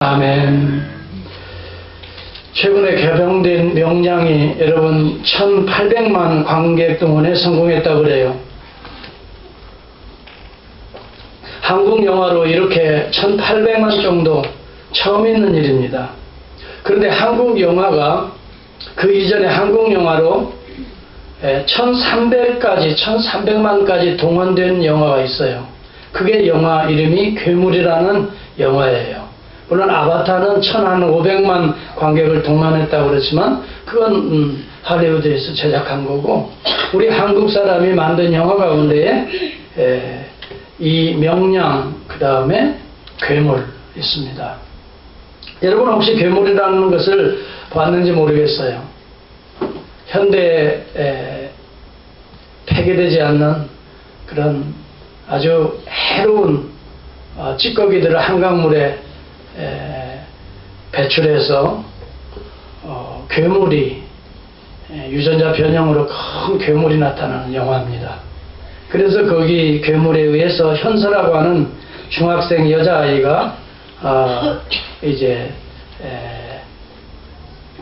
아멘. 최근에 개봉된 명량이 여러분 1800만 관객 동원에 성공했다고 그래요. 한국 영화로 이렇게 1800만 정도 처음 있는 일입니다. 그런데 한국 영화가 그 이전에 한국 영화로 1300만까지 동원된 영화가 있어요. 그게 영화 이름이 괴물이라는 영화예요. 물론 아바타는 1500만 관객을 동원했다고 그렇지만 그건 할리우드에서 제작한 거고, 우리 한국 사람이 만든 영화 가운데에 이 명량, 그 다음에 괴물 있습니다. 여러분 혹시 괴물이라는 것을 봤는지 모르겠어요. 현대에 폐기되지 않는 그런 아주 해로운 찌꺼기들을 한강물에 배출해서 괴물이 유전자 변형으로 큰 괴물이 나타나는 영화입니다. 그래서 거기 괴물에 의해서 현서라고 하는 중학생 여자아이가 이제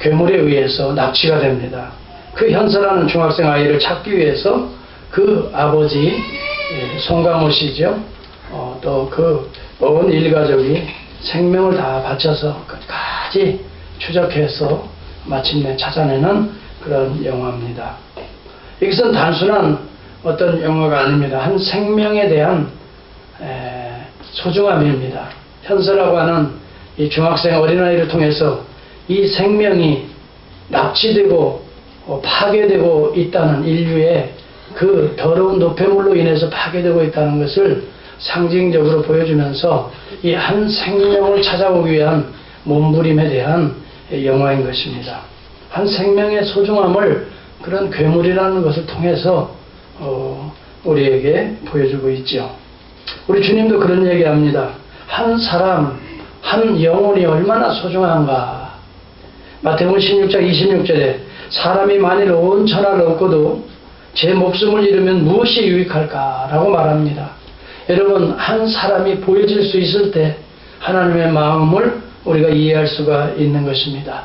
괴물에 의해서 납치가 됩니다. 그 현서라는 중학생 아이를 찾기 위해서 그 아버지 송강호 씨죠. 또 그 온 일가족이 생명을 다 바쳐서 끝까지 추적해서 마침내 찾아내는 그런 영화입니다. 이것은 단순한 어떤 영화가 아닙니다. 한 생명에 대한 소중함입니다. 현서라고 하는 이 중학생 어린아이를 통해서 이 생명이 납치되고 파괴되고 있다는, 인류의 그 더러운 노폐물로 인해서 파괴되고 있다는 것을 상징적으로 보여주면서 이 한 생명을 찾아오기 위한 몸부림에 대한 영화인 것입니다. 한 생명의 소중함을 그런 괴물이라는 것을 통해서 우리에게 보여주고 있죠. 우리 주님도 그런 얘기합니다. 한 사람, 한 영혼이 얼마나 소중한가. 마태복음 16장 26절에 사람이 만일 온 천하를 얻고도 제 목숨을 잃으면 무엇이 유익할까? 라고 말합니다. 여러분, 한 사람이 보여질 수 있을 때 하나님의 마음을 우리가 이해할 수가 있는 것입니다.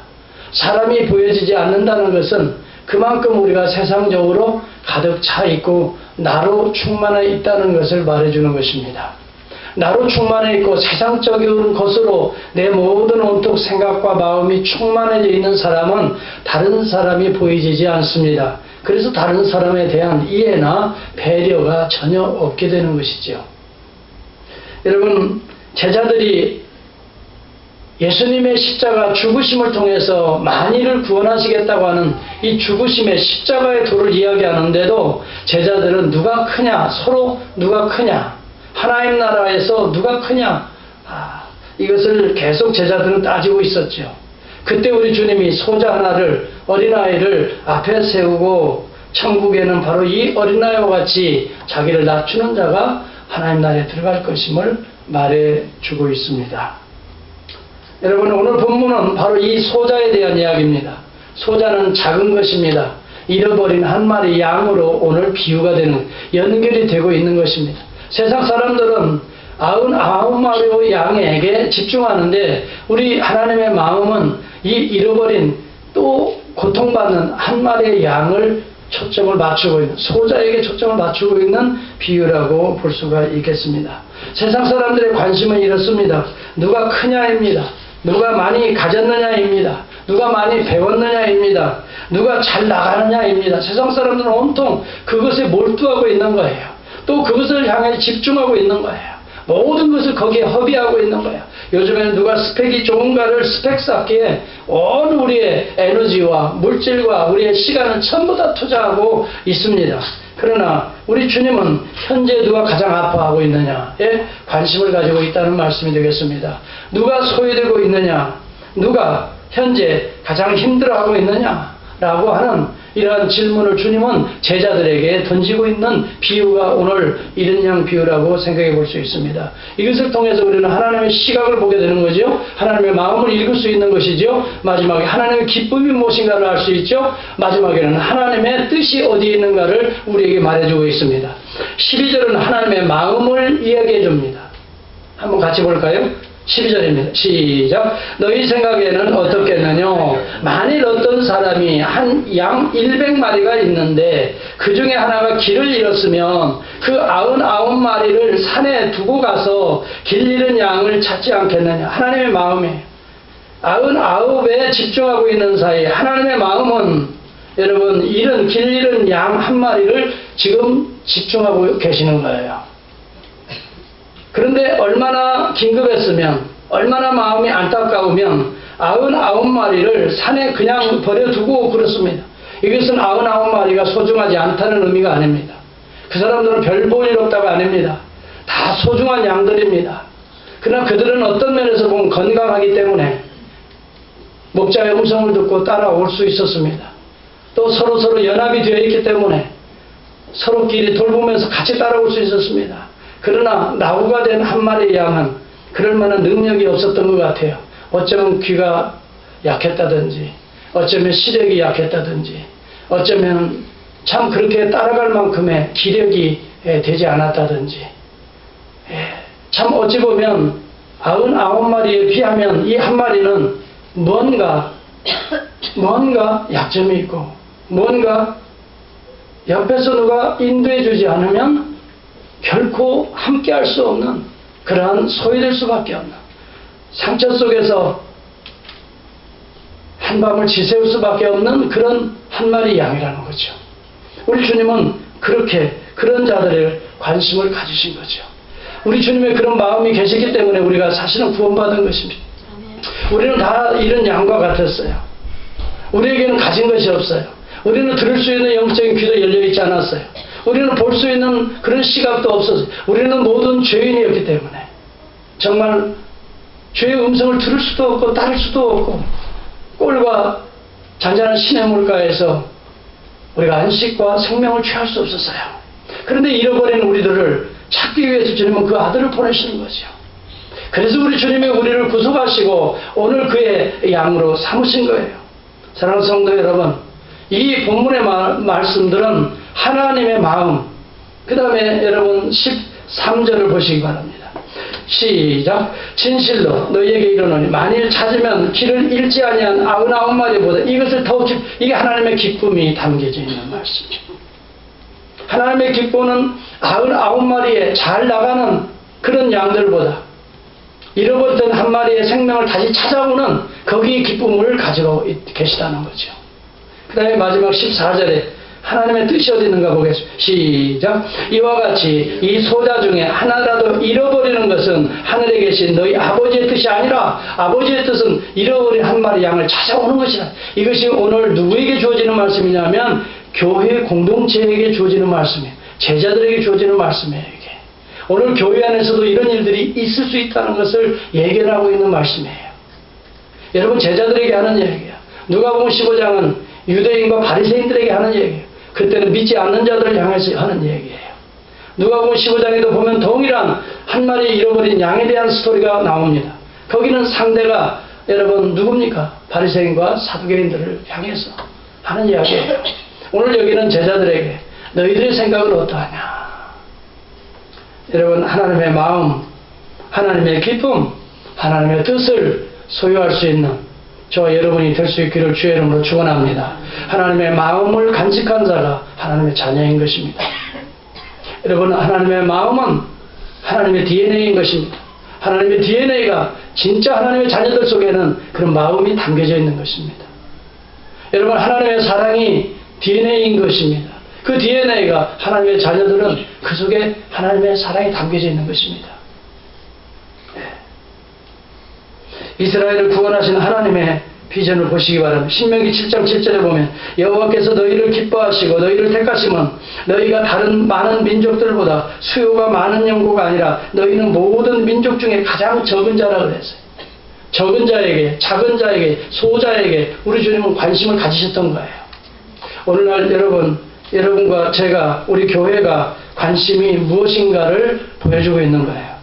사람이 보여지지 않는다는 것은 그만큼 우리가 세상적으로 가득 차 있고 나로 충만해 있다는 것을 말해주는 것입니다. 나로 충만해 있고 세상적인 것으로 내 모든 온통 생각과 마음이 충만해져 있는 사람은 다른 사람이 보이지 않습니다. 그래서 다른 사람에 대한 이해나 배려가 전혀 없게 되는 것이죠. 여러분, 제자들이 예수님의 십자가 죽으심을 통해서 만인을 구원하시겠다고 하는 이 죽으심의 십자가의 도를 이야기하는데도 제자들은 누가 크냐, 서로 누가 크냐, 하나님 나라에서 누가 크냐, 이것을 계속 제자들은 따지고 있었죠. 그때 우리 주님이 소자 하나를, 어린아이를 앞에 세우고 천국에는 바로 이 어린아이와 같이 자기를 낮추는 자가 하나님 나라에 들어갈 것임을 말해주고 있습니다. 여러분, 오늘 본문은 바로 이 소자에 대한 이야기입니다. 소자는 작은 것입니다. 잃어버린 한 마리 양으로 오늘 비유가 되는, 연결이 되고 있는 것입니다. 세상 사람들은 99마리의 양에게 집중하는데 우리 하나님의 마음은 이 잃어버린 또 고통받는 한 마리의 양을 초점을 맞추고 있는, 소자에게 초점을 맞추고 있는 비유라고 볼 수가 있겠습니다. 세상 사람들의 관심은 이렇습니다. 누가 크냐입니다. 누가 많이 가졌느냐입니다. 누가 많이 배웠느냐입니다. 누가 잘 나가느냐입니다. 세상 사람들은 온통 그것에 몰두하고 있는 거예요. 또 그것을 향해 집중하고 있는 거예요. 모든 것을 거기에 허비하고 있는 거예요. 요즘에는 누가 스펙이 좋은가를 스펙 쌓기에 온 우리의 에너지와 물질과 우리의 시간을 전부 다 투자하고 있습니다. 그러나 우리 주님은 현재 누가 가장 아파하고 있느냐에 관심을 가지고 있다는 말씀이 되겠습니다. 누가 소외되고 있느냐, 누가 현재 가장 힘들어하고 있느냐라고 하는 이러한 질문을 주님은 제자들에게 던지고 있는 비유가 오늘 잃은 양 비유라고 생각해 볼 수 있습니다. 이것을 통해서 우리는 하나님의 시각을 보게 되는 거죠. 하나님의 마음을 읽을 수 있는 것이죠. 마지막에 하나님의 기쁨이 무엇인가를 알 수 있죠. 마지막에는 하나님의 뜻이 어디에 있는가를 우리에게 말해주고 있습니다. 12절은 하나님의 마음을 이야기해 줍니다. 한번 같이 볼까요? 12절입니다. 시작. 너희 생각에는 어떻겠느냐? 만일 어떤 사람이 한 양 100마리가 있는데 그 중에 하나가 길을 잃었으면 그 99마리를 산에 두고 가서 길 잃은 양을 찾지 않겠느냐? 하나님의 마음이에요. 99에 집중하고 있는 사이 하나님의 마음은 여러분 길 잃은 양 한 마리를 지금 집중하고 계시는 거예요. 그런데 얼마나 긴급했으면, 얼마나 마음이 안타까우면 99마리를 산에 그냥 버려두고 그렇습니다. 이것은 99마리가 소중하지 않다는 의미가 아닙니다. 그 사람들은 별 볼 일 없다고 아닙니다. 다 소중한 양들입니다. 그러나 그들은 어떤 면에서 보면 건강하기 때문에 목자의 음성을 듣고 따라올 수 있었습니다. 또 서로 연합이 되어 있기 때문에 서로끼리 돌보면서 같이 따라올 수 있었습니다. 그러나 나후가 된 한 마리의 양은 그럴 만한 능력이 없었던 것 같아요. 어쩌면 귀가 약했다든지, 어쩌면 시력이 약했다든지, 어쩌면 참 그렇게 따라갈 만큼의 기력이 되지 않았다든지, 참 어찌 보면 99마리에 비하면 이 한 마리는 뭔가 약점이 있고, 뭔가 옆에서 누가 인도해 주지 않으면 결코 함께 할 수 없는 그러한 소외될 수밖에 없는 상처 속에서 한밤을 지새울 수밖에 없는 그런 한 마리 양이라는 거죠. 우리 주님은 그렇게 그런 자들의 관심을 가지신 거죠. 우리 주님의 그런 마음이 계시기 때문에 우리가 사실은 구원받은 것입니다. 우리는 다 이런 양과 같았어요. 우리에게는 가진 것이 없어요. 우리는 들을 수 있는 영적인 귀도 열려있지 않았어요. 우리는 볼 수 있는 그런 시각도 없었어요. 우리는 모든 죄인이었기 때문에 정말 죄의 음성을 들을 수도 없고 따를 수도 없고 꼴과 잔잔한 시냇 물가에서 우리가 안식과 생명을 취할 수 없었어요. 그런데 잃어버린 우리들을 찾기 위해서 주님은 그 아들을 보내시는 거죠. 그래서 우리 주님이 우리를 구속하시고 오늘 그의 양으로 삼으신 거예요. 사랑하는 성도 여러분, 이 본문의 말씀들은 하나님의 마음, 그 다음에 여러분 13절을 보시기 바랍니다. 시작. 진실로 너희에게 이르노니 만일 찾으면 길을 잃지 아니한 99마리보다 이것을 더욱 이게 하나님의 기쁨이 담겨져 있는 말씀입니다. 하나님의 기쁨은 99마리에 잘 나가는 그런 양들보다 잃어버렸던 한 마리의 생명을 다시 찾아오는 거기에 기쁨을 가지고 계시다는 거죠. 그 다음에 마지막 14절에 하나님의 뜻이 어디 있는가 보겠습니다. 시작. 이와 같이 이 소자 중에 하나라도 잃어버리는 것은 하늘에 계신 너희 아버지의 뜻이 아니라 아버지의 뜻은 잃어버린 한 마리 양을 찾아오는 것이라. 이것이 오늘 누구에게 주어지는 말씀이냐면 교회 공동체에게 주어지는 말씀이에요. 제자들에게 주어지는 말씀이에요. 이게. 오늘 교회 안에서도 이런 일들이 있을 수 있다는 것을 예견하고 있는 말씀이에요. 여러분 제자들에게 하는 얘기예요. 누가복음 15장은 유대인과 바리새인들에게 하는 얘기예요. 그때는 믿지 않는 자들을 향해서 하는 얘기예요. 누가복음 15장에도 보면 동일한 한 마리 잃어버린 양에 대한 스토리가 나옵니다. 거기는 상대가 여러분 누굽니까? 바리새인과 사두개인들을 향해서 하는 이야기예요. 오늘 여기는 제자들에게 너희들의 생각은 어떠하냐? 여러분 하나님의 마음, 하나님의 기쁨, 하나님의 뜻을 소유할 수 있는 저와 여러분이 될 수 있기를 주의 이름으로 축원합니다. 하나님의 마음을 간직한 자가 하나님의 자녀인 것입니다. 여러분 하나님의 마음은 하나님의 DNA인 것입니다. 하나님의 DNA가 진짜 하나님의 자녀들 속에는 그런 마음이 담겨져 있는 것입니다. 여러분 하나님의 사랑이 DNA인 것입니다. 그 DNA가 하나님의 자녀들은 그 속에 하나님의 사랑이 담겨져 있는 것입니다. 이스라엘을 구원하신 하나님의 비전을 보시기 바랍니다. 신명기 7장 7절에 보면 여호와께서 너희를 기뻐하시고 너희를 택하시면 너희가 다른 많은 민족들보다 수요가 많은 영구가 아니라 너희는 모든 민족 중에 가장 적은 자라 그랬어요. 적은 자에게, 작은 자에게, 소자에게 우리 주님은 관심을 가지셨던 거예요. 오늘날 여러분과 제가, 우리 교회가 관심이 무엇인가를 보여주고 있는 거예요.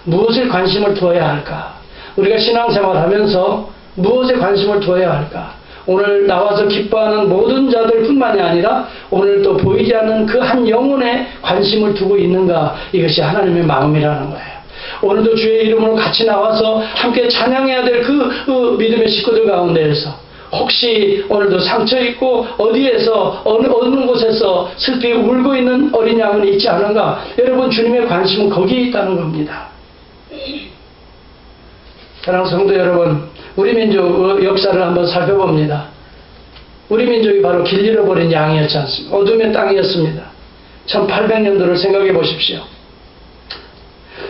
무엇에 관심을 두어야 할까? 우리가 신앙생활 하면서 무엇에 관심을 두어야 할까? 오늘 나와서 기뻐하는 모든 자들 뿐만이 아니라 오늘 또 보이지 않는 그 한 영혼에 관심을 두고 있는가? 이것이 하나님의 마음이라는 거예요. 오늘도 주의 이름으로 같이 나와서 함께 찬양해야 될 그 믿음의 식구들 가운데에서 혹시 오늘도 상처 있고 어디에서 어느 곳에서 슬피 울고 있는 어린 양은 있지 않은가? 여러분, 주님의 관심은 거기에 있다는 겁니다. 사랑하는 성도 여러분, 우리 민족 역사를 한번 살펴봅니다. 우리 민족이 바로 길 잃어버린 양이었지 않습니까? 어둠의 땅이었습니다. 1800년도를 생각해 보십시오.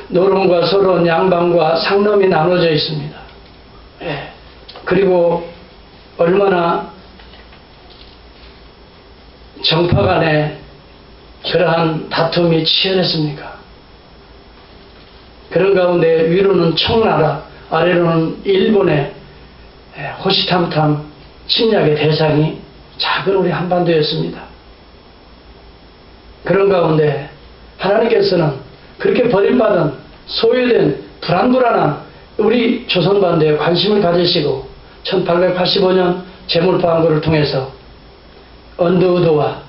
노론과 소론, 양반과 상놈이 나눠져 있습니다. 예. 그리고 얼마나 정파 간에 그러한 다툼이 치열했습니까? 그런 가운데 위로는 청나라, 아래로는 일본의 호시탐탐 침략의 대상이 작은 우리 한반도였습니다. 그런 가운데 하나님께서는 그렇게 버림받은 소외된 불안불안한 우리 조선반도에 관심을 가지시고 1885년 제물방구를 통해서 언더우드와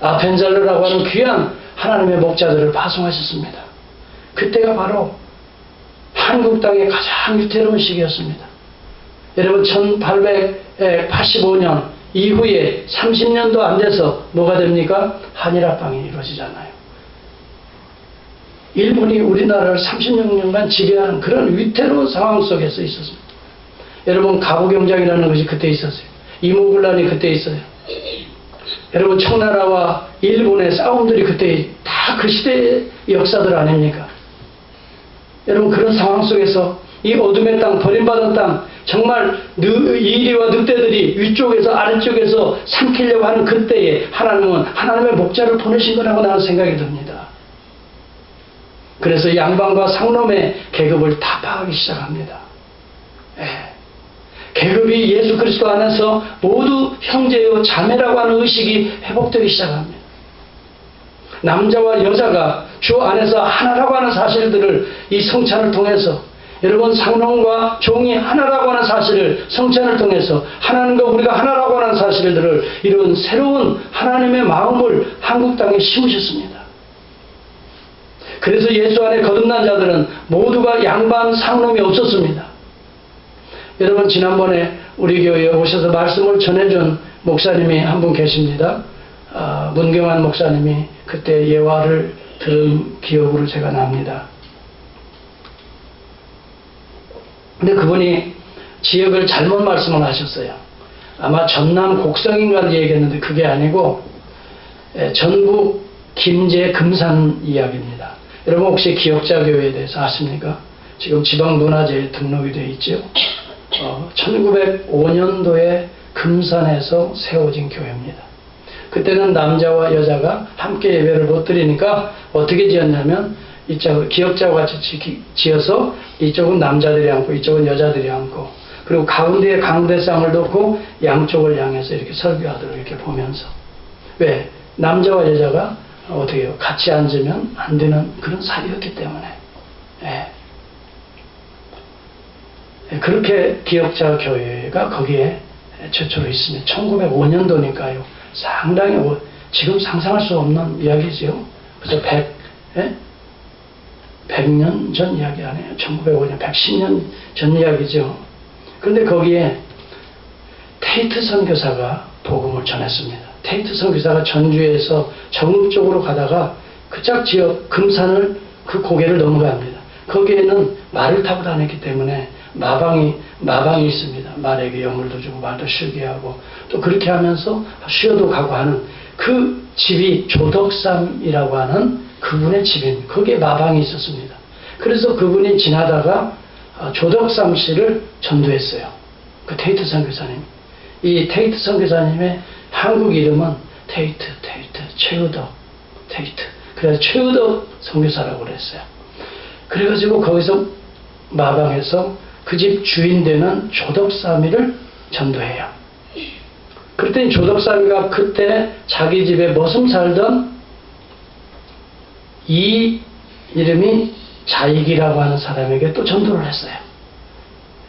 아펜잘러라고 하는 귀한 하나님의 목자들을 파송하셨습니다. 그때가 바로 한국 땅의 가장 위태로운 시기였습니다. 여러분, 1885년 이후에 30년도 안 돼서 뭐가 됩니까? 한일합방이 이루어지잖아요. 일본이 우리나라를 36년간 지배하는 그런 위태로운 상황 속에서 있었습니다. 여러분, 가부경장이라는 것이 그때 있었어요. 이모군란이 그때 있어요. 여러분, 청나라와 일본의 싸움들이 그때 다 그 시대의 역사들 아닙니까? 여러분, 그런 상황 속에서 이 어둠의 땅, 버림받은 땅, 정말 이리와 늑대들이 위쪽에서 아래쪽에서 삼키려고 하는 그때에 하나님은 하나님의 목자를 보내신 거라고 나는 생각이 듭니다. 그래서 양반과 상놈의 계급을 타파하기 시작합니다. 계급이 예수 그리스도 안에서 모두 형제요 자매라고 하는 의식이 회복되기 시작합니다. 남자와 여자가 주 안에서 하나라고 하는 사실들을 이 성찬을 통해서, 여러분, 상놈과 종이 하나라고 하는 사실을 성찬을 통해서 하나님과 우리가 하나라고 하는 사실들을 이런 새로운 하나님의 마음을 한국 땅에 심으셨습니다. 그래서 예수 안에 거듭난 자들은 모두가 양반 상놈이 없었습니다. 여러분, 지난번에 우리 교회에 오셔서 말씀을 전해준 목사님이 한 분 계십니다. 문경환 목사님이 그때 예화를 들은 기억으로 제가 납니다. 근데 그분이 지역을 잘못 말씀을 하셨어요. 아마 전남 곡성인가를 얘기했는데 그게 아니고 전북 김제 금산 이야기입니다. 여러분, 혹시 기억자교회에 대해서 아십니까? 지금 지방문화재에 등록이 되어 있죠. 1905년도에 금산에서 세워진 교회입니다. 그때는 남자와 여자가 함께 예배를 못 드리니까 어떻게 지었냐면, 이쪽을 기역자와 같이 지어서 이쪽은 남자들이 앉고 이쪽은 여자들이 앉고, 그리고 가운데에 강대상을 놓고 양쪽을 향해서 이렇게 설교하도록 이렇게 보면서, 왜? 남자와 여자가 어떻게 해요? 같이 앉으면 안 되는 그런 사이였기 때문에. 그렇게 기역자 교회가 거기에 최초로 있습니다. 1905년도니까요. 상당히 지금 상상할 수 없는 이야기지요. 그래서 100년 전 이야기 아니에요. 1905년, 110년 전 이야기죠. 그런데 거기에 테이트 선교사가 복음을 전했습니다. 테이트 선교사가 전주에서 정읍 쪽으로 가다가 그 짝 지역 금산을 그 고개를 넘어갑니다. 거기에는 말을 타고 다녔기 때문에 마방이 있습니다. 말에게 영물도 주고 말도 쉬게 하고, 또 그렇게 하면서 쉬어도 가고 하는 그 집이 조덕삼이라고 하는 그분의 집입니다. 거기에 마방이 있었습니다. 그래서 그분이 지나다가 조덕삼 씨를 전도했어요. 그 테이트 선교사님. 이 테이트 선교사님의 한국 이름은 최우덕 테이트. 그래서 최우덕 선교사라고 그랬어요. 그래가지고 거기서 마방에서 그 집 주인 되는 조덕삼이를 전도해요. 그랬더니 조덕삼이가 그때 자기 집에 머슴 살던 이 이름이 자익이라고 하는 사람에게 또 전도를 했어요.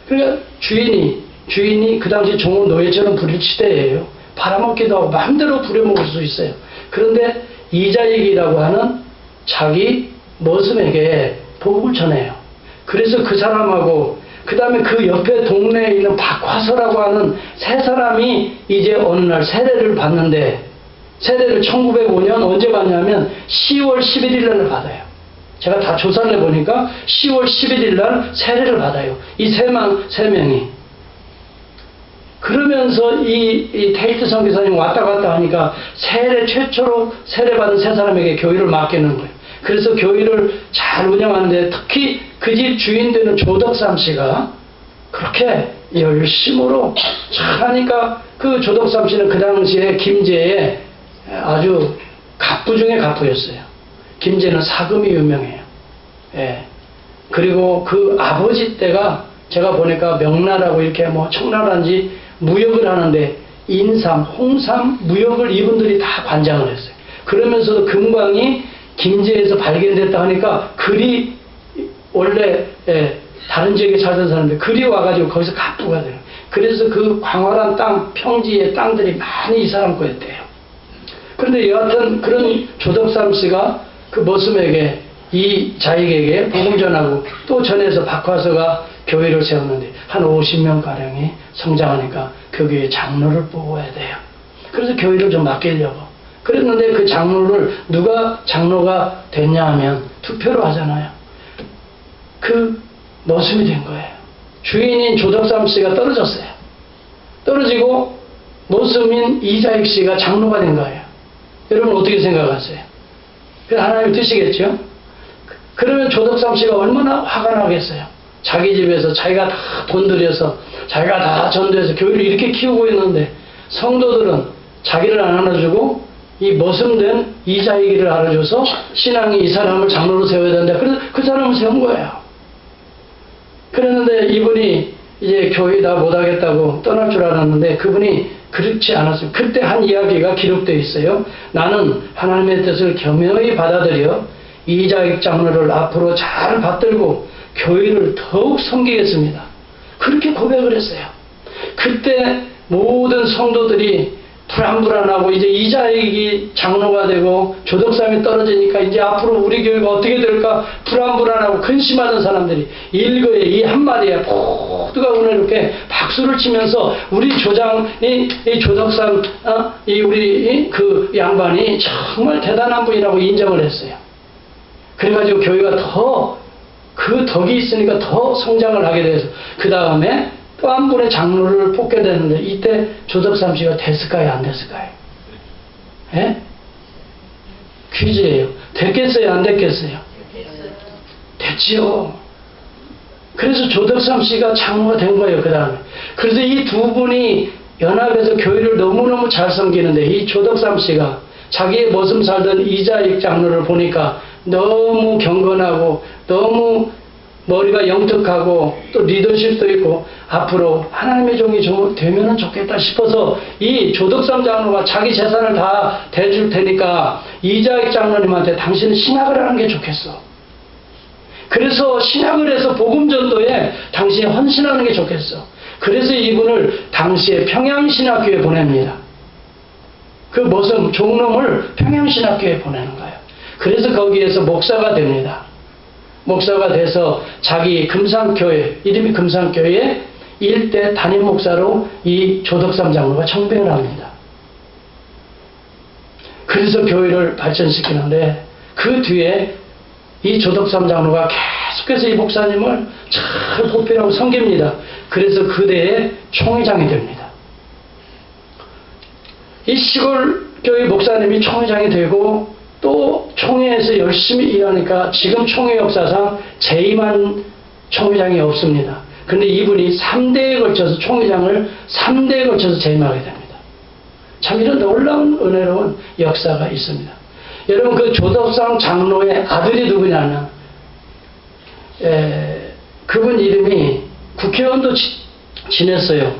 그러니까 주인이 그 당시 종은 노예처럼 부릴 시대예요. 팔아먹기도 하고 마음대로 부려먹을 수 있어요. 그런데 이자익이라고 하는 자기 머슴에게 복음을 전해요. 그래서 그 사람하고 그 다음에 그 옆에 동네에 있는 박화서라고 하는 세 사람이 이제 어느 날 세례를 받는데, 세례를 1905년 언제 받냐면 10월 11일 날 받아요. 제가 다 조사를 해보니까 10월 11일 날 세례를 받아요. 이 세 명이. 그러면서 이 테이트 선교사님 왔다 갔다 하니까 최초로 세례받은 세 사람에게 교회를 맡기는 거예요. 그래서 교회를 잘 운영하는데, 특히 그 집 주인 되는 조덕삼 씨가 그렇게 열심으로 하니까, 그 조덕삼 씨는 그 당시에 김제에 아주 갑부 중에 갑부였어요. 김제는 사금이 유명해요. 예. 그리고 그 아버지 때가 제가 보니까 명나라고 이렇게 뭐 청나라인지 무역을 하는데 인삼, 홍삼 무역을 이분들이 다 관장을 했어요. 그러면서도 금광이 김제에서 발견됐다 하니까 글이 원래 다른 지역에 살던 사람들 글이 와가지고 거기서 갑부가 돼요. 그래서 그 광활한 땅, 평지의 땅들이 많이 이 사람 거였대요. 그런데 여하튼 그런 조덕삼 씨가 그 머슴에게, 이 자익에게 복음 전하고 또 전해서 박화서가 교회를 세웠는데 한 50명가량이 성장하니까 그 교회 장로를 뽑아야 돼요. 그래서 교회를 좀 맡기려고 그랬는데, 그 장로를 누가 장로가 됐냐 하면 투표로 하잖아요. 그 머슴이 된 거예요. 주인인 조덕삼 씨가 떨어졌어요. 떨어지고 머슴인 이자익 씨가 장로가 된 거예요. 여러분 어떻게 생각하세요? 그래서 하나님 뜻이겠죠? 그러면 조덕삼 씨가 얼마나 화가 나겠어요? 자기 집에서 자기가 다 돈 들여서 자기가 다 전도해서 교회를 이렇게 키우고 있는데 성도들은 자기를 안 안아주고 이 머슴된 이자익이를 알아줘서 신앙이 이 사람을 장로로 세워야 된다. 그래서 그 사람을 세운 거예요. 그랬는데 이분이 이제 교회 다 못하겠다고 떠날 줄 알았는데 그분이 그렇지 않았어요. 그때 한 이야기가 기록되어 있어요. 나는 하나님의 뜻을 겸허히 받아들여 이자익 장로를 앞으로 잘 받들고 교회를 더욱 섬기겠습니다. 그렇게 고백을 했어요. 그때 모든 성도들이 불안불안하고 이제 이자익이 장로가 되고 조덕삼이 떨어지니까 이제 앞으로 우리 교회가 어떻게 될까 불안불안하고 근심하던 사람들이 일거에 이 한마디에 모두가 오늘 이렇게 박수를 치면서 우리 조장이 이 조덕삼 우리 그 양반이 정말 대단한 분이라고 인정을 했어요. 그래가지고 교회가 더 그 덕이 있으니까 더 성장을 하게 돼서 그 다음에 또 한 분의 장로를 뽑게 되는데 이때 조덕삼 씨가 됐을까요? 안 됐을까요? 예? 퀴즈예요. 됐겠어요? 안 됐겠어요? 됐지요. 그래서 조덕삼 씨가 장로가 된 거예요. 그 다음에. 그래서 이 두 분이 연합해서 교회를 너무너무 잘 섬기는데 이 조덕삼 씨가 자기의 머슴 살던 이자익 장로를 보니까 너무 경건하고 너무 머리가 영특하고 또 리더십도 있고 앞으로 하나님의 종이 되면 좋겠다 싶어서 이 조덕삼 장로가 자기 재산을 다 대줄 테니까 이자익 장로님한테 당신은 신학을 하는 게 좋겠어. 그래서 신학을 해서 복음전도에 당신이 헌신하는 게 좋겠어. 그래서 이분을 당시에 평양신학교에 보냅니다. 그 머슴 종놈을 평양신학교에 보내는 거예요. 그래서 거기에서 목사가 됩니다. 목사가 돼서 자기 금산교회, 이름이 금산교회 일대 담임 목사로 이 조덕삼 장로가 청빙을 합니다. 그래서 교회를 발전시키는데 그 뒤에 이 조덕삼 장로가 계속해서 이 목사님을 잘 보필하고 섬깁니다. 그래서 그대의 총회장이 됩니다. 이 시골 교회 목사님이 총회장이 되고 또 총회에서 열심히 일하니까 지금 총회 역사상 재임한 총회장이 없습니다. 그런데 이분이 3대에 걸쳐서 총회장을 3대에 걸쳐서 재임하게 됩니다. 참 이런 놀라운 은혜로운 역사가 있습니다. 여러분 그 조덕삼 장로의 아들이 누구냐면 그분 이름이 국회의원도 지냈어요.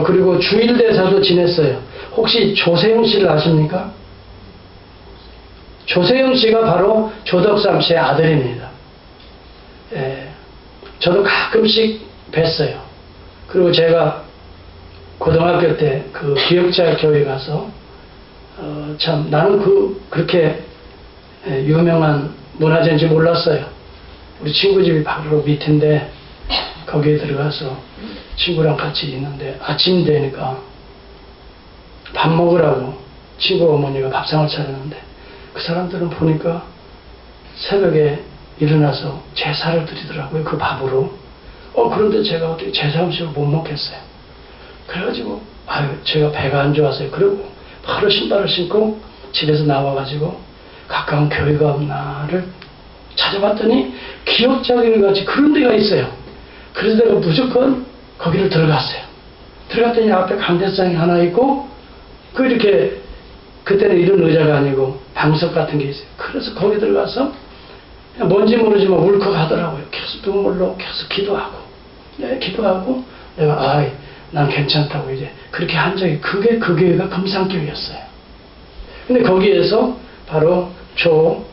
그리고 주일대사도 지냈어요. 혹시 조세영 씨를 아십니까? 조세영 씨가 바로 조덕삼 씨의 아들입니다. 저도 가끔씩 뵀어요. 그리고 제가 고등학교 때 그 기억자 교회 가서 참 나는 그렇게 유명한 문화재인지 몰랐어요. 우리 친구 집이 바로 밑인데 거기에 들어가서 친구랑 같이 있는데 아침 되니까 밥 먹으라고 친구 어머니가 밥상을 차렸는데 그 사람들은 보니까 새벽에 일어나서 제사를 드리더라고요. 그 밥으로. 그런데 제가 어떻게 제사 음식을 못 먹겠어요. 그래가지고 제가 배가 안 좋아서요. 그리고 바로 신발을 신고 집에서 나와가지고 가까운 교회가 없나를 찾아봤더니 기억자기를 같이 그런 데가 있어요. 그래서 내가 무조건 거기를 들어갔어요. 들어갔더니 앞에 강대상이 하나 있고 이렇게 그때는 이런 의자가 아니고 방석 같은 게 있어요. 그래서 거기 들어가서 뭔지 모르지만 울컥하더라고요. 계속 눈물로 계속 기도하고 기도하고 내가 난 괜찮다고 이제 그렇게 한 적이 그게 그 교회가 금산교회였어요. 근데 거기에서 바로 조세영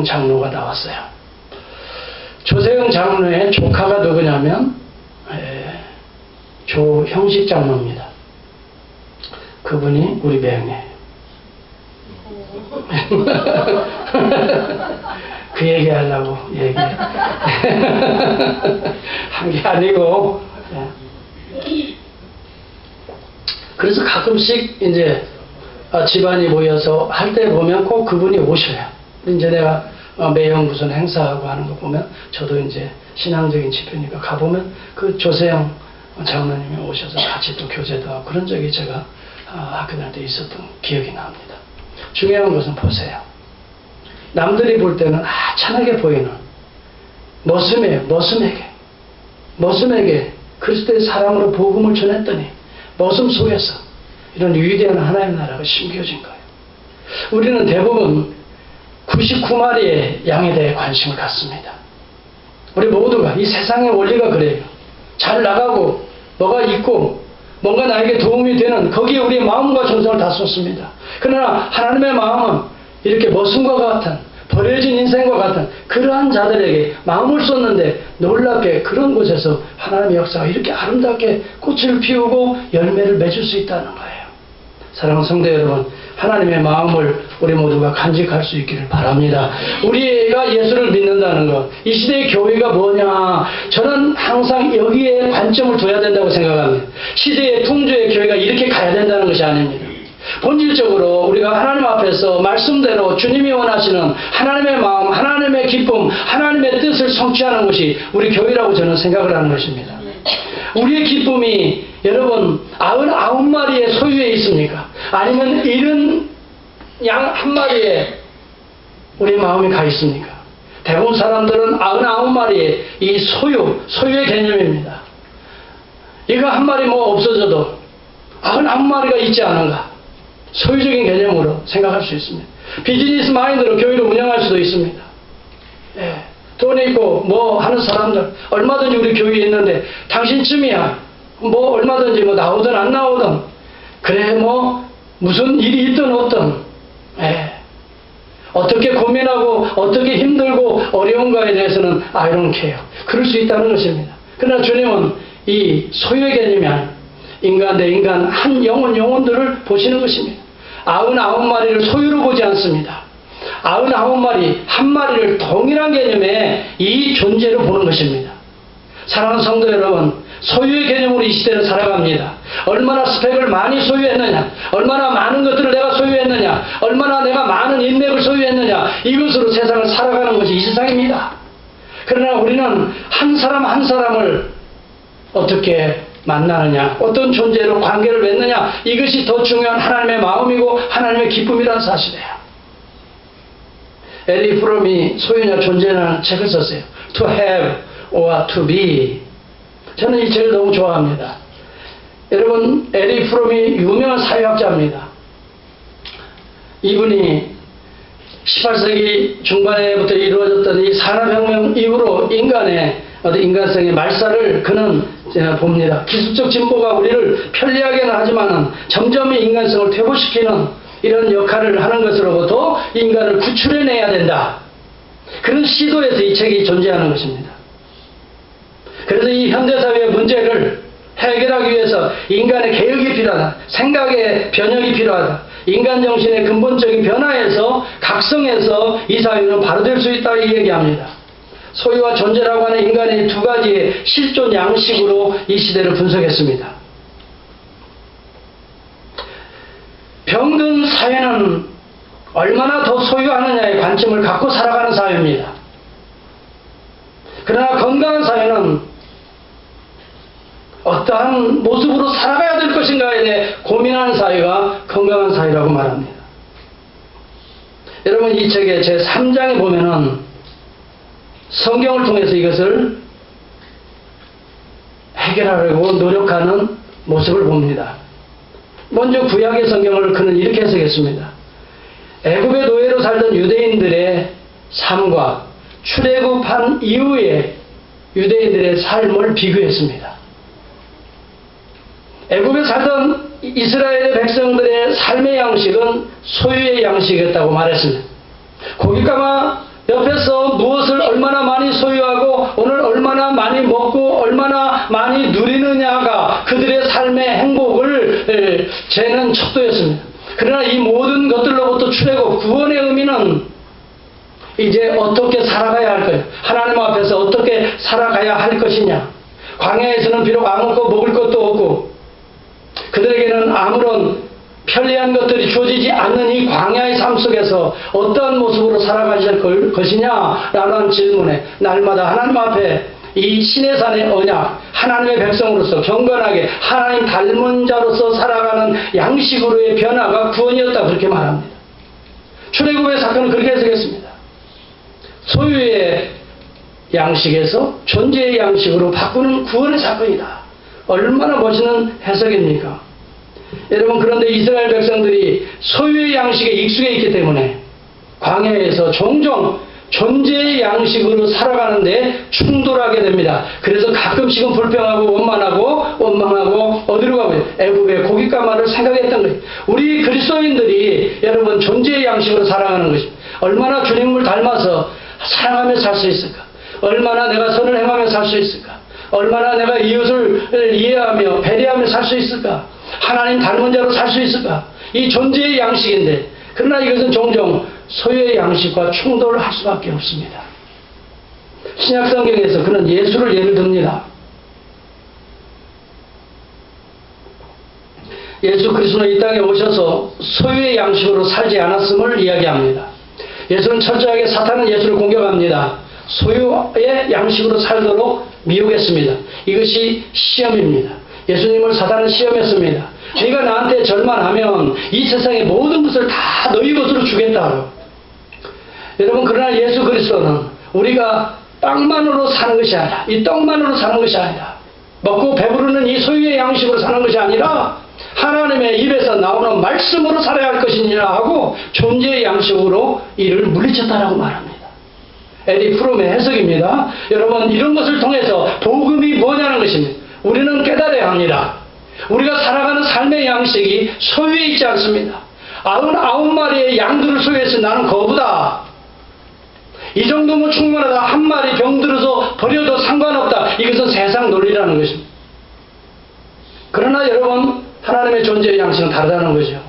장로가 나왔어요. 조세영 장로의 조카가 누구냐면 조형식 장로입니다. 그분이 우리 매형이에요. 그 얘기 하려고 한 게 아니고 그래서 가끔씩 이제 집안이 모여서 할 때 보면 꼭 그분이 오셔요. 이제 내가 매형 무슨 행사하고 하는 거 보면 저도 이제 신앙적인 집회니까 가보면 그 조세영 장로님이 오셔서 같이 또 교제도 하고 그런 적이 제가 학교 다닐 때 있었던 기억이 납니다. 중요한 것은 보세요. 남들이 볼 때는 하찮게 보이는 머슴에게 그리스도의 사랑으로 복음을 전했더니 머슴 속에서 이런 위대한 하나님의 나라가 심겨진 거예요. 우리는 대부분 99마리의 양에 대해 관심을 갖습니다. 우리 모두가 이 세상의 원리가 그래요. 잘 나가고 뭐가 있고 뭔가 나에게 도움이 되는 거기에 우리의 마음과 정성을 다 쏟습니다. 그러나 하나님의 마음은 이렇게 머슴과 같은 버려진 인생과 같은 그러한 자들에게 마음을 쏟는데 놀랍게 그런 곳에서 하나님의 역사가 이렇게 아름답게 꽃을 피우고 열매를 맺을 수 있다는 거예요. 사랑하는 성도 여러분, 하나님의 마음을 우리 모두가 간직할 수 있기를 바랍니다. 우리가 예수를 믿는다는 것, 이 시대의 교회가 뭐냐, 저는 항상 여기에 관점을 둬야 된다고 생각합니다. 시대의 통주의 교회가 이렇게 가야 된다는 것이 아닙니다. 본질적으로 우리가 하나님 앞에서 말씀대로 주님이 원하시는 하나님의 마음, 하나님의 기쁨, 하나님의 뜻을 성취하는 것이 우리 교회라고 저는 생각을 하는 것입니다. 우리의 기쁨이 여러분 99마리의 소유에 있습니까? 아니면 70양 한 마리에 우리 마음이 가 있습니까? 대부분 사람들은 99마리의 이 소유의 개념입니다. 이거 한 마리 뭐 없어져도 99마리가 있지 않은가? 소유적인 개념으로 생각할 수 있습니다. 비즈니스 마인드로 교회를 운영할 수도 있습니다. 돈이 있고 뭐 하는 사람들 얼마든지 우리 교회에 있는데 당신쯤이야 뭐 얼마든지 뭐 나오든 안 나오든 그래 뭐 무슨 일이 있든 없든 어떻게 고민하고 어떻게 힘들고 어려운가에 대해서는 I don't care. 그럴 수 있다는 것입니다. 그러나 주님은 이 소유의 개념이 아니에요. 인간 대 인간 한 영혼들을 보시는 것입니다. 99마리를 소유로 보지 않습니다. 99마리 한 마리를 동일한 개념의 이 존재로 보는 것입니다. 사랑하는 성도 여러분, 소유의 개념으로 이 시대를 살아갑니다. 얼마나 스펙을 많이 소유했느냐, 얼마나 많은 것들을 내가 소유했느냐, 얼마나 내가 많은 인맥을 소유했느냐, 이것으로 세상을 살아가는 것이 이 세상입니다. 그러나 우리는 한 사람 한 사람을 어떻게 만나느냐, 어떤 존재로 관계를 맺느냐, 이것이 더 중요한 하나님의 마음이고 하나님의 기쁨이라는 사실이에요. 에리 프롬이 소유냐 존재라는 책을 썼어요. To have or to be. 저는 이 책을 너무 좋아합니다. 여러분, 에리 프롬이 유명한 사회학자입니다. 이분이 18세기 중반에부터 이루어졌던 이 산업혁명 이후로 인간의 어떤 인간성의 말살을 그는 봅니다. 기술적 진보가 우리를 편리하게는 하지만은 점점 인간성을 퇴보시키는 이런 역할을 하는 것으로부터 인간을 구출해내야 된다. 그런 시도에서 이 책이 존재하는 것입니다. 그래서 이 현대사회의 문제를 해결하기 위해서 인간의 개혁이 필요하다. 생각의 변혁이 필요하다. 인간 정신의 근본적인 변화에서 각성해서 이 사회는 바로 될 수 있다 이 얘기합니다. 소유와 존재라고 하는 인간의 두 가지의 실존 양식으로 이 시대를 분석했습니다. 병든 사회는 얼마나 더 소유하느냐의 관점을 갖고 살아가는 사회입니다. 그러나 건강한 사회는 어떠한 모습으로 살아가야 될 것인가에 대해 고민하는 사회가 건강한 사회라고 말합니다. 여러분, 이 책의 제3장에 보면은 성경을 통해서 이것을 해결하려고 노력하는 모습을 봅니다. 먼저 구약의 성경을 그는 이렇게 해석했습니다. 애굽의 노예로 살던 유대인들의 삶과 출애굽한 이후의 유대인들의 삶을 비교했습니다. 애굽에 살던 이스라엘의 백성들의 삶의 양식은 소유의 양식이었다고 말했습니다. 고깃가마 옆에서 무엇을 얼마나 많이 소유하고 오늘 얼마나 많이 먹고 얼마나 많이 누리느냐가 그들의 삶의 행복을 재는 척도였습니다. 그러나 이 모든 것들로부터 출애굽 구원의 의미는 이제 어떻게 살아가야 할 거예요. 하나님 앞에서 어떻게 살아가야 할 것이냐. 광야에서는 비록 아무것도 먹을 것도 없고 그들에게는 아무런 편리한 것들이 주어지지 않는 이 광야의 삶 속에서 어떠한 모습으로 살아가야 할 것이냐라는 질문에 날마다 하나님 앞에 이 신의 산의 언약, 하나님의 백성으로서 경건하게 하나님 닮은 자로서 살아가는 양식으로의 변화가 구원이었다 그렇게 말합니다. 출애굽의 사건은 그렇게 해석했습니다. 소유의 양식에서 존재의 양식으로 바꾸는 구원의 사건이다. 얼마나 멋있는 해석입니까? 여러분, 그런데 이스라엘 백성들이 소유의 양식에 익숙해 있기 때문에 광야에서 종종 존재의 양식으로 살아가는데 충돌하게 됩니다. 그래서 가끔씩은 불평하고 원망하고 어디로 가고요? 애굽의 고깃가마를 생각했던 거예요. 우리 그리스도인들이 여러분 존재의 양식으로 살아가는 것입니다. 얼마나 주님을 닮아서 사랑하며 살 수 있을까? 얼마나 내가 선을 행하며 살 수 있을까? 얼마나 내가 이웃을 이해하며 배려하며 살 수 있을까? 하나님 닮은 자로 살 수 있을까? 이 존재의 양식인데, 그러나 이것은 종종 소유의 양식과 충돌을 할 수밖에 없습니다. 신약 성경에서 그는 예수를 예를 듭니다. 예수 그리스도는 이 땅에 오셔서 소유의 양식으로 살지 않았음을 이야기합니다. 예수는 철저하게 사탄은 예수를 공격합니다. 소유의 양식으로 살도록 미혹했습니다. 이것이 시험입니다. 예수님을 사탄은 시험했습니다. 네가 나한테 절만 하면 이 세상의 모든 것을 다 너희 것으로 주겠다. 여러분, 그러나 예수 그리스도는 우리가 빵만으로 사는 것이 아니라, 이 떡만으로 사는 것이 아니라, 먹고 배부르는 이 소유의 양식으로 사는 것이 아니라 하나님의 입에서 나오는 말씀으로 살아야 할 것이니라 하고 존재의 양식으로 이를 물리쳤다라고 말합니다. 에디 프롬의 해석입니다. 여러분, 이런 것을 통해서 복음이 뭐냐는 것입니다. 우리는 깨달아야 합니다. 우리가 살아가는 삶의 양식이 소유에 있지 않습니다. 99마리의 양들을 소유해서 나는 거부다. 이 정도면 충분하다. 한 마리 병들어서 버려도 상관없다. 이것은 세상 논리라는 것입니다. 그러나 여러분, 하나님의 존재의 양식은 다르다는 거죠.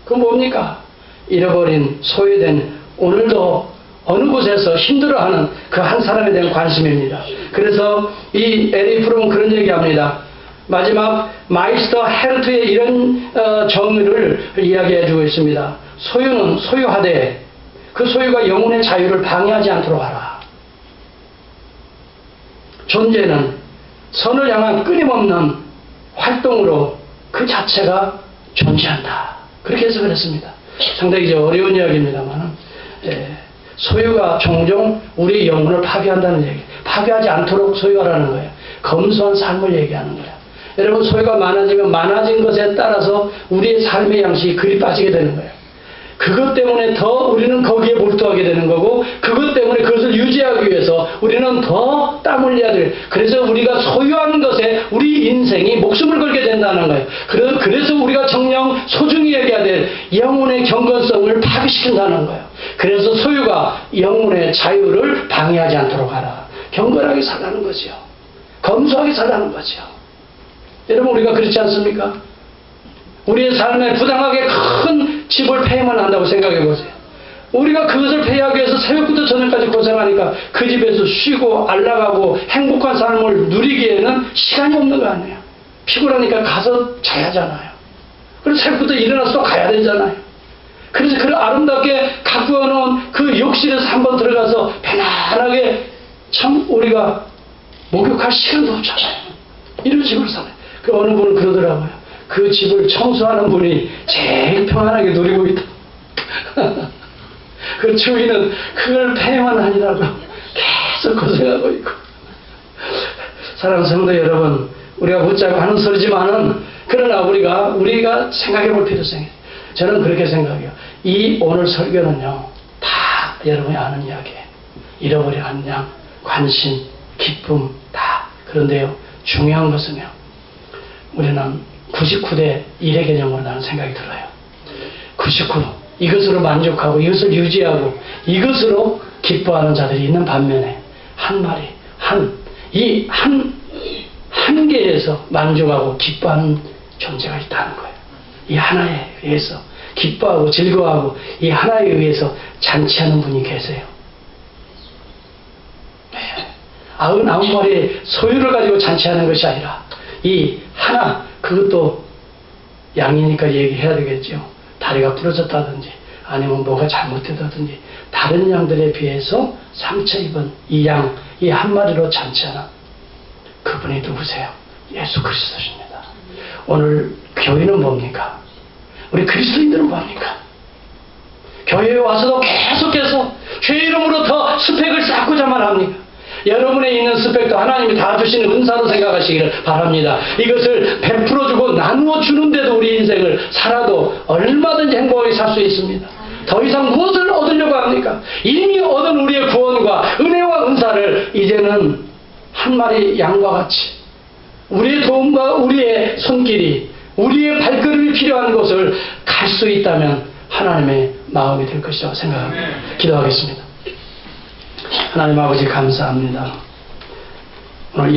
그건 뭡니까? 잃어버린, 소유된, 오늘도 어느 곳에서 힘들어하는 그 한 사람에 대한 관심입니다. 그래서 이 에리 프롬은 그런 얘기합니다. 마지막 마이스터 헤르트의 이런 정의를 이야기해주고 있습니다. 소유는 소유하되 그 소유가 영혼의 자유를 방해하지 않도록 하라. 존재는 선을 향한 끊임없는 활동으로 그 자체가 존재한다. 그렇게 해석을 했습니다. 상당히 어려운 이야기입니다만 소유가 종종 우리 영혼을 파괴한다는 얘기. 파괴하지 않도록 소유하라는 거예요. 검소한 삶을 얘기하는 거예요. 여러분, 소유가 많아지면 많아진 것에 따라서 우리의 삶의 양식이 그리 빠지게 되는 거예요. 그것 때문에 더 우리는 거기에 몰두하게 되는 거고, 그것 때문에 그것을 유지하기 위해서 우리는 더 땀 흘려야 될, 그래서 우리가 소유하는 것에 우리 인생이 목숨을 걸게 된다는 거예요. 그래서 우리가 정녕 소중히 여겨야 될 영혼의 경건성을 파괴시킨다는 거예요. 그래서 소유가 영혼의 자유를 방해하지 않도록 하라. 경건하게 살라는 거죠. 검소하게 살라는 거죠. 여러분, 우리가 그렇지 않습니까? 우리의 삶에 부당하게 큰 집을 폐해만 한다고 생각해 보세요. 우리가 그것을 폐하기 위해서 새벽부터 저녁까지 고생하니까 그 집에서 쉬고 안락하고 행복한 삶을 누리기에는 시간이 없는 거 아니에요. 피곤하니까 가서 자야 하잖아요. 그래서 새벽부터 일어나서 또 가야 되잖아요. 그래서 그 아름답게 가꾸어 놓은 그 욕실에서 한번 들어가서 편안하게 참 우리가 목욕할 시간도 없잖아요. 이런 식으로 살아요. 그 어느 분은 그러더라고요. 그 집을 청소하는 분이 제일 평안하게 누리고 있다. 그 주인은 그걸 폐해만 하느라고 계속 고생하고 있고. 사랑하는 성도 여러분, 우리가 붙잡고 하는 소리지만은 그러나 우리가 생각해 볼 필요성이 있어요. 저는 그렇게 생각해요. 이 오늘 설교는요, 다 여러분이 아는 이야기예요. 잃어버려 한 양, 관심, 기쁨 다. 그런데요, 중요한 것은요, 우리는 99대 1의 개념으로 나는 생각이 들어요. 99. 이것으로 만족하고 이것을 유지하고 이것으로 기뻐하는 자들이 있는 반면에 한 마리, 한 개에서 만족하고 기뻐하는 존재가 있다는 거예요. 이 하나에 의해서 기뻐하고 즐거워하고 이 하나에 의해서 잔치하는 분이 계세요. 99마리의 소유를 가지고 잔치하는 것이 아니라 이 하나, 그것도 양이니까 얘기해야 되겠죠. 다리가 부러졌다든지 아니면 뭐가 잘못됐다든지 다른 양들에 비해서 상처 입은 이 양, 이 한 마리로 잔치하는 그분이 누구세요? 예수 그리스도십니다. 오늘 교회는 뭡니까? 우리 그리스도인들은 뭡니까? 교회에 와서도 계속해서 죄 이름으로 더 스펙을 쌓고자만 합니까? 여러분에 있는 스펙도 하나님이 다 주시는 은사로 생각하시기를 바랍니다. 이것을 베풀어주고 나누어 주는데도 우리 인생을 살아도 얼마든지 행복하게 살 수 있습니다. 더 이상 무엇을 얻으려고 합니까? 이미 얻은 우리의 구원과 은혜와 은사를 이제는 한 마리 양과 같이 우리의 도움과 우리의 손길이 우리의 발걸음이 필요한 곳을 갈 수 있다면 하나님의 마음이 될 것이라고 생각합니다. 기도하겠습니다. 하나님 아버지 감사합니다.